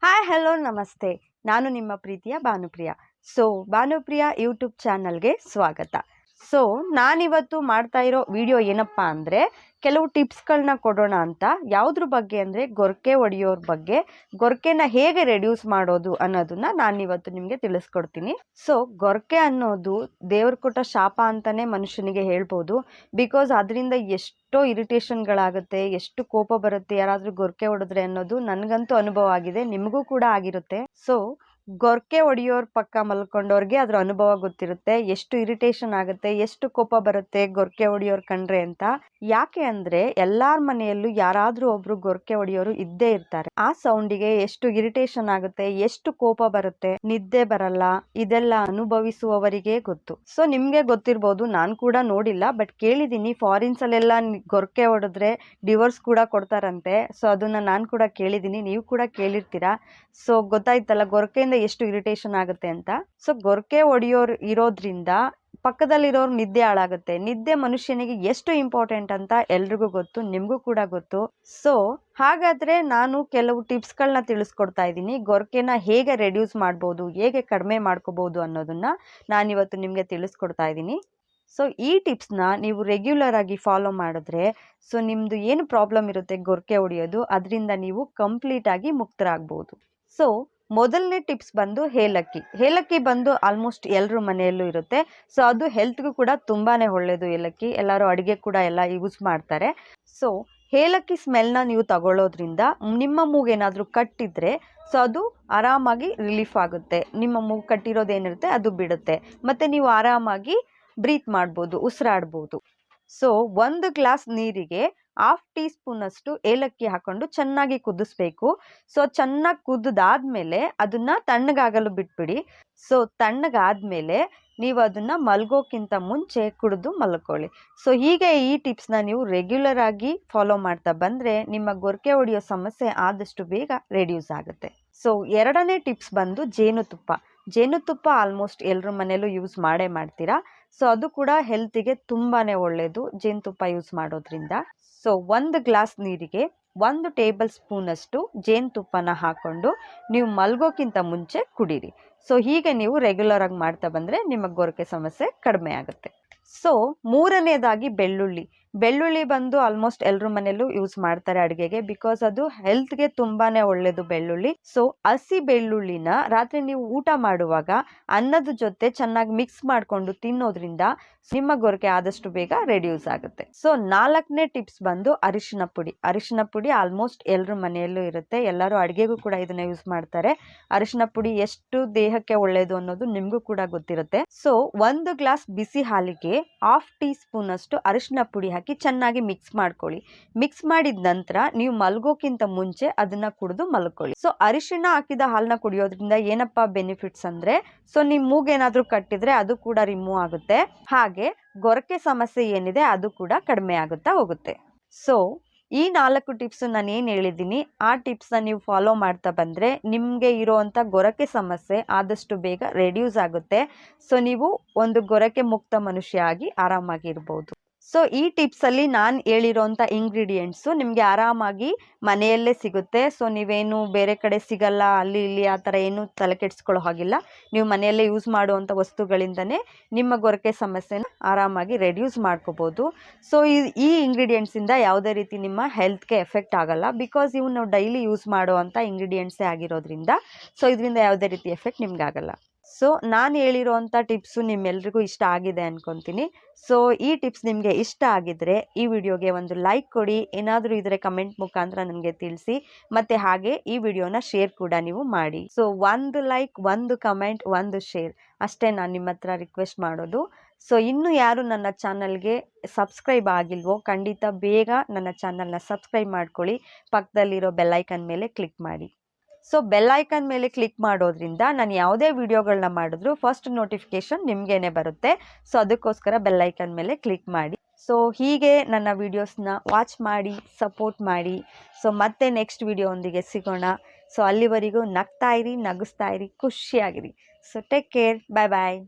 Hi hello ನಮಸ್ತೆ. ನಾನು ನಿಮ್ಮ ಪ್ರೀತಿಯ ಭಾನುಪ್ರಿಯ. ಭಾನುಪ್ರಿಯ ಯೂಟ್ಯೂಬ್ ಚಾನಲ್ಗೆ ಸ್ವಾಗತ. ನಾನಿವತ್ತು ಮಾಡ್ತಾ ಇರೋ ವಿಡಿಯೋ ಏನಪ್ಪ ಅಂದರೆ, ಕೆಲವು ಟಿಪ್ಸ್ಗಳನ್ನ ಕೊಡೋಣ ಅಂತ. ಯಾವುದ್ರ ಬಗ್ಗೆ ಅಂದರೆ, ಗೊರಕೆ ಹೊಡೆಯೋರ ಬಗ್ಗೆ. ಗೊರಕೆನ ಹೇಗೆ ರೆಡ್ಯೂಸ್ ಮಾಡೋದು ಅನ್ನೋದನ್ನ ನಾನಿವತ್ತು ನಿಮಗೆ ತಿಳಿಸ್ಕೊಡ್ತೀನಿ. ಗೊರಕೆ ಅನ್ನೋದು ದೇವ್ರ ಕೊಟ್ಟ ಶಾಪ ಅಂತಲೇ ಮನುಷ್ಯನಿಗೆ ಹೇಳ್ಬೋದು. ಬಿಕಾಸ್ ಅದರಿಂದ ಎಷ್ಟೋ ಇರಿಟೇಷನ್ಗಳಾಗುತ್ತೆ, ಎಷ್ಟು ಕೋಪ ಬರುತ್ತೆ ಯಾರಾದರೂ ಗೊರಕೆ ಹೊಡೆದ್ರೆ ಅನ್ನೋದು ನನಗಂತೂ ಅನುಭವ ಆಗಿದೆ, ನಿಮಗೂ ಕೂಡ ಆಗಿರುತ್ತೆ. ಗೊರಕೆ ಹೊಡೆಯೋರ್ ಪಕ್ಕ ಮಲ್ಕೊಂಡವ್ರಿಗೆ ಅದ್ರ ಅನುಭವ ಗೊತ್ತಿರುತ್ತೆ, ಎಷ್ಟು ಇರಿಟೇಷನ್ ಆಗುತ್ತೆ, ಎಷ್ಟು ಕೋಪ ಬರುತ್ತೆ ಗೊರಕೆ ಹೊಡೆಯೋರ್ ಕಂಡ್ರೆ ಅಂತ. ಯಾಕೆ ಅಂದ್ರೆ ಎಲ್ಲಾರ ಮನೆಯಲ್ಲೂ ಯಾರಾದ್ರೂ ಒಬ್ರು ಗೊರಕೆ ಹೊಡೆಯೋರು ಇದ್ದೇ ಇರ್ತಾರೆ. ಆ ಸೌಂಡಿಗೆ ಎಷ್ಟು ಇರಿಟೇಷನ್ ಆಗುತ್ತೆ, ಎಷ್ಟು ಕೋಪ ಬರುತ್ತೆ, ನಿದ್ದೆ ಬರಲ್ಲ, ಇದೆಲ್ಲ ಅನುಭವಿಸುವವರಿಗೆ ಗೊತ್ತು. ನಿಮ್ಗೆ ಗೊತ್ತಿರ್ಬೋದು, ನಾನ್ ಕೂಡ ನೋಡಿಲ್ಲ, ಬಟ್ ಕೇಳಿದೀನಿ. ಫಾರಿನ್ಸ್ ಅಲ್ಲೆಲ್ಲ ಗೊರಕೆ ಹೊಡೆದ್ರೆ ಡಿವೋರ್ಸ್ ಕೂಡ ಕೊಡ್ತಾರಂತೆ. ಅದನ್ನ ನಾನ್ ಕೂಡ ಕೇಳಿದೀನಿ, ನೀವು ಕೂಡ ಕೇಳಿರ್ತೀರಾ. ಗೊತ್ತಾಯ್ತಲ್ಲ ಗೊರಕೆಯಿಂದ ಎಷ್ಟು ಇರಿಟೇಷನ್ ಆಗುತ್ತೆ ಅಂತ. ಗೊರಕೆ ಹೊಡೆಯೋರು ಇರೋದ್ರಿಂದ ಪಕ್ಕದಲ್ಲಿರೋರು ನಿದ್ದೆ ಹಾಳಾಗುತ್ತೆ. ನಿದ್ದೆ ಮನುಷ್ಯನಿಗೆ ಎಷ್ಟು ಇಂಪಾರ್ಟೆಂಟ್ ಅಂತ ಎಲ್ರಿಗೂ ಗೊತ್ತು, ನಿಮ್ಗೂ ಕೂಡ ಗೊತ್ತು. ಹಾಗಾದ್ರೆ ನಾನು ಕೆಲವು ಟಿಪ್ಸ್ಗಳನ್ನ ತಿಳಿಸ್ಕೊಡ್ತಾ ಇದ್ದೀನಿ. ಗೊರಕೆನ ಹೇಗೆ ರೆಡ್ಯೂಸ್ ಮಾಡ್ಬೋದು, ಹೇಗೆ ಕಡಿಮೆ ಮಾಡ್ಕೋಬಹುದು ಅನ್ನೋದನ್ನ ನಾನಿವತ್ತು ನಿಮ್ಗೆ ತಿಳಿಸ್ಕೊಡ್ತಾ ಇದ್ದೀನಿ. ಈ ಟಿಪ್ಸ್ನ ನೀವು ರೆಗ್ಯುಲರ್ ಆಗಿ ಫಾಲೋ ಮಾಡಿದ್ರೆ ನಿಮ್ದು ಏನು ಪ್ರಾಬ್ಲಮ್ ಇರುತ್ತೆ ಗೊರಕೆ ಹೊಡೆಯೋದು, ಅದರಿಂದ ನೀವು ಕಂಪ್ಲೀಟ್ ಆಗಿ ಮುಕ್ತರಾಗ್ಬೋದು. ಮೊದಲನೇ ಟಿಪ್ಸ್ ಬಂದು ಏಲಕ್ಕಿ. ಏಲಕ್ಕಿ ಬಂದು ಆಲ್ಮೋಸ್ಟ್ ಎಲ್ಲರ ಮನೆಯಲ್ಲೂ ಇರುತ್ತೆ. ಅದು ಹೆಲ್ತ್ಗೂ ಕೂಡ ತುಂಬಾನೇ ಒಳ್ಳೇದು. ಏಲಕ್ಕಿ ಎಲ್ಲರೂ ಅಡುಗೆ ಕೂಡ ಎಲ್ಲ ಯೂಸ್ ಮಾಡ್ತಾರೆ. ಏಲಕ್ಕಿ ಸ್ಮೆಲ್ನ ನೀವು ತಗೊಳ್ಳೋದ್ರಿಂದ ನಿಮ್ಮ ಮೂಗೇನಾದರೂ ಕಟ್ಟಿದ್ರೆ ಅದು ಆರಾಮಾಗಿ ರಿಲೀಫ್ ಆಗುತ್ತೆ. ನಿಮ್ಮ ಮೂಗು ಕಟ್ಟಿರೋದೇನಿರುತ್ತೆ ಅದು ಬಿಡುತ್ತೆ, ಮತ್ತೆ ನೀವು ಆರಾಮಾಗಿ ಬ್ರೀತ್ ಮಾಡ್ಬೋದು, ಉಸಿರಾಡ್ಬೋದು. 1 ಗ್ಲಾಸ್ ನೀರಿಗೆ 1/2 ಟೀ ಸ್ಪೂನ್ ಅಷ್ಟು ಏಲಕ್ಕಿ ಹಾಕೊಂಡು ಚೆನ್ನಾಗಿ ಕುದಿಸ್ಬೇಕು. ಚೆನ್ನಾಗಿ ಕುದ್ದಾದ್ಮೇಲೆ ಅದನ್ನ ತಣ್ಣಗಾಗಲು ಬಿಟ್ಬಿಡಿ. ತಣ್ಣಗಾದ್ಮೇಲೆ ನೀವು ಅದನ್ನ ಮಲ್ಗೋಕ್ಕಿಂತ ಮುಂಚೆ ಕುಡಿದು ಮಲ್ಕೊಳ್ಳಿ. ಹೀಗೆ ಈ ಟಿಪ್ಸ್ನ ನೀವು ರೆಗ್ಯುಲರ್ ಆಗಿ ಫಾಲೋ ಮಾಡ್ತಾ ಬಂದ್ರೆ ನಿಮ್ಮ ಗೊರಕೆ ಹೊಡೆಯೋ ಸಮಸ್ಯೆ ಆದಷ್ಟು ಬೇಗ ರೆಡ್ಯೂಸ್ ಆಗುತ್ತೆ. ಎರಡನೇ ಟಿಪ್ಸ್ ಬಂದು ಜೇನುತುಪ್ಪ. ಜೇನುತುಪ್ಪ ಆಲ್ಮೋಸ್ಟ್ ಎಲ್ಲರ ಮನೆಯಲ್ಲೂ ಯೂಸ್ ಮಾಡ್ತೀರಾ. ಅದು ಕೂಡ ಹೆಲ್ತಿಗೆ ತುಂಬಾನೇ ಒಳ್ಳೇದು ಜೇನುತುಪ್ಪ ಯೂಸ್ ಮಾಡೋದ್ರಿಂದ. 1 ಗ್ಲಾಸ್ ನೀರಿಗೆ 1 ಟೇಬಲ್ ಸ್ಪೂನ್ ಅಷ್ಟು ಜೇನುತುಪ್ಪನ ಹಾಕೊಂಡು ನೀವು ಮಲ್ಗೋಕ್ಕಿಂತ ಮುಂಚೆ ಕುಡೀರಿ. ಹೀಗೆ ನೀವು ರೆಗ್ಯುಲರ್ ಆಗಿ ಮಾಡ್ತಾ ಬಂದ್ರೆ ನಿಮ್ಮ ಗೊರಕೆ ಸಮಸ್ಯೆ ಕಡಿಮೆ ಆಗುತ್ತೆ. ಮೂರನೇದಾಗಿ ಬೆಳ್ಳುಳ್ಳಿ. ಬೆಳ್ಳುಳ್ಳಿ ಬಂದು ಆಲ್ಮೋಸ್ಟ್ ಎಲ್ಲರ ಮನೆಯಲ್ಲೂ ಯೂಸ್ ಮಾಡ್ತಾರೆ ಅಡುಗೆಗೆ, ಬಿಕಾಸ್ ಅದು ಹೆಲ್ತ್ಗೆ ತುಂಬಾನೇ ಒಳ್ಳೇದು ಬೆಳ್ಳುಳ್ಳಿ. ಹಸಿ ಬೆಳ್ಳುಳ್ಳಿನ ರಾತ್ರಿ ನೀವು ಊಟ ಮಾಡುವಾಗ ಅನ್ನದ ಜೊತೆ ಚೆನ್ನಾಗಿ ಮಿಕ್ಸ್ ಮಾಡ್ಕೊಂಡು ತಿನ್ನೋದ್ರಿಂದ ನಿಮ್ಮ ಗೊರಕೆ ಆದಷ್ಟು ಬೇಗ ರೆಡ್ಯೂಸ್ ಆಗುತ್ತೆ. 4ನೇ ಟಿಪ್ಸ್ ಬಂದು ಅರಿಶಿನ ಪುಡಿ. ಅರಿಶಿನ ಪುಡಿ ಆಲ್ಮೋಸ್ಟ್ ಎಲ್ಲರ ಮನೆಯಲ್ಲೂ ಇರುತ್ತೆ, ಎಲ್ಲರೂ ಅಡುಗೆಗೂ ಕೂಡ ಇದನ್ನ ಯೂಸ್ ಮಾಡ್ತಾರೆ. ಅರಿಶಿನ ಪುಡಿ ಎಷ್ಟು ದೇಹಕ್ಕೆ ಒಳ್ಳೇದು ಅನ್ನೋದು ನಿಮ್ಗೂ ಕೂಡ ಗೊತ್ತಿರುತ್ತೆ. 1 ಗ್ಲಾಸ್ ಬಿಸಿ ಹಾಲಿಗೆ 1/2 ಟೀ ಸ್ಪೂನ್ ಅಷ್ಟು ಅರಿಶಿನ ಪುಡಿ ಹಾಕಿ ಚೆನ್ನಾಗಿ ಮಿಕ್ಸ್ ಮಾಡ್ಕೊಳ್ಳಿ. ಮಿಕ್ಸ್ ಮಾಡಿದ ನಂತರ ನೀವು ಮಲ್ಗೋಕ್ಕಿಂತ ಮುಂಚೆ ಅದನ್ನ ಕುಡಿದು ಮಲ್ಕೊಳ್ಳಿ. ಅರಿಶಿನ ಹಾಕಿದ ಹಾಲನ್ನ ಕುಡಿಯೋದ್ರಿಂದ ಏನಪ್ಪಾ ಬೆನಿಫಿಟ್ಸ್ ಅಂದ್ರೆ, ನಿಮ್ ಮೂಗೇನಾದ್ರೂ ಕಟ್ಟಿದ್ರೆ ಅದು ಕೂಡ ರಿಮೂವ್ ಆಗುತ್ತೆ, ಹಾಗೆ ಗೊರಕೆ ಸಮಸ್ಯೆ ಏನಿದೆ ಅದು ಕೂಡ ಕಡಿಮೆ ಆಗುತ್ತಾ ಹೋಗುತ್ತೆ. ಈ 4 ಟಿಪ್ಸ್ ನಾನು ಏನು ಹೇಳಿದ್ದೀನಿ ಆ ಟಿಪ್ಸ್ನ ನೀವು ಫಾಲೋ ಮಾಡ್ತಾ ಬಂದರೆ ನಿಮಗೆ ಇರೋವಂಥ ಗೊರಕೆ ಸಮಸ್ಯೆ ಆದಷ್ಟು ಬೇಗ ರೆಡ್ಯೂಸ್ ಆಗುತ್ತೆ. ನೀವು ಒಂದು ಗೊರಕೆ ಮುಕ್ತ ಮನುಷ್ಯ ಆಗಿ ಆರಾಮಾಗಿ ಇರ್ಬೋದು. ಈ ಟಿಪ್ಸಲ್ಲಿ ನಾನು ಹೇಳಿರೋಂಥ ಇಂಗ್ರೀಡಿಯೆಂಟ್ಸು ನಿಮಗೆ ಆರಾಮಾಗಿ ಮನೆಯಲ್ಲೇ ಸಿಗುತ್ತೆ. ನೀವೇನು ಬೇರೆ ಕಡೆ ಸಿಗಲ್ಲ, ಅಲ್ಲಿ ಇಲ್ಲಿ ಆ ಥರ ಏನು ತಲೆ ಕೆಡಿಸ್ಕೊಳ್ಳೋ ಹಾಗಿಲ್ಲ. ನೀವು ಮನೆಯಲ್ಲೇ ಯೂಸ್ ಮಾಡುವಂಥ ವಸ್ತುಗಳಿಂದನೇ ನಿಮ್ಮ ಗೊರಕೆ ಸಮಸ್ಯೆನ ಆರಾಮಾಗಿ ರೆಡ್ಯೂಸ್ ಮಾಡ್ಕೋಬೋದು. ಈ ಇಂಗ್ರೀಡಿಯೆಂಟ್ಸಿಂದ ಯಾವುದೇ ರೀತಿ ನಿಮ್ಮ ಹೆಲ್ತ್ಗೆ ಎಫೆಕ್ಟ್ ಆಗಲ್ಲ, ಬಿಕಾಸ್ ಇವು ನಾವು ಡೈಲಿ ಯೂಸ್ ಮಾಡುವಂಥ ಇಂಗ್ರೀಡಿಯೆಂಟ್ಸೇ ಆಗಿರೋದ್ರಿಂದ ಇದರಿಂದ ಯಾವುದೇ ರೀತಿ ಎಫೆಕ್ಟ್ ನಿಮ್ಗೆ ಆಗಲ್ಲ. ನಾನು ಹೇಳಿರೋವಂಥ ಟಿಪ್ಸು ನಿಮ್ಮೆಲ್ರಿಗೂ ಇಷ್ಟ ಆಗಿದೆ ಅನ್ಕೊತೀನಿ. ಈ ಟಿಪ್ಸ್ ನಿಮಗೆ ಇಷ್ಟ ಆಗಿದ್ರೆ ಈ ವಿಡಿಯೋಗೆ ಒಂದು ಲೈಕ್ ಕೊಡಿ, ಏನಾದರೂ ಇದ್ರೆ ಕಮೆಂಟ್ ಮುಖಾಂತರ ನನಗೆ ತಿಳಿಸಿ, ಮತ್ತು ಹಾಗೆ ಈ ವಿಡಿಯೋನ ಶೇರ್ ಕೂಡ ನೀವು ಮಾಡಿ. 1 ಲೈಕ್, 1 ಕಮೆಂಟ್, 1 ಶೇರ್ ಅಷ್ಟೇ ನಾನು ನಿಮ್ಮ ಹತ್ರ ರಿಕ್ವೆಸ್ಟ್ ಮಾಡೋದು. ಇನ್ನೂ ಯಾರು ನನ್ನ ಚಾನಲ್ಗೆ ಸಬ್ಸ್ಕ್ರೈಬ್ ಆಗಿಲ್ವೋ ಖಂಡಿತ ಬೇಗ ನನ್ನ ಚಾನಲ್ನ ಸಬ್ಸ್ಕ್ರೈಬ್ ಮಾಡ್ಕೊಳ್ಳಿ. ಪಕ್ಕದಲ್ಲಿರೋ ಬೆಲ್ಲೈಕನ್ ಮೇಲೆ ಕ್ಲಿಕ್ ಮಾಡಿ. ಬೆಲ್ಲೈಕನ್ ಮೇಲೆ ಕ್ಲಿಕ್ ಮಾಡೋದ್ರಿಂದ ನಾನು ಯಾವುದೇ ವಿಡಿಯೋಗಳನ್ನ ಮಾಡಿದ್ರು ಫಸ್ಟ್ ನೋಟಿಫಿಕೇಶನ್ ನಿಮಗೇನೆ ಬರುತ್ತೆ. ಅದಕ್ಕೋಸ್ಕರ ಬೆಲ್ಲೈಕನ್ ಮೇಲೆ ಕ್ಲಿಕ್ ಮಾಡಿ. ಹೀಗೆ ನನ್ನ ವಿಡಿಯೋಸ್ನ ವಾಚ್ ಮಾಡಿ, ಸಪೋರ್ಟ್ ಮಾಡಿ. ಮತ್ತೆ ನೆಕ್ಸ್ಟ್ ವಿಡಿಯೋ ಒಂದಿಗೆ ಸಿಗೋಣ. ಅಲ್ಲಿವರೆಗೂ ನಗ್ತಾ ಇರಿ, ನಗಿಸ್ತಾ ಇರಿ, ಖುಷಿಯಾಗಿರಿ. ಟೇಕ್ ಕೇರ್, ಬಾಯ್ ಬಾಯ್.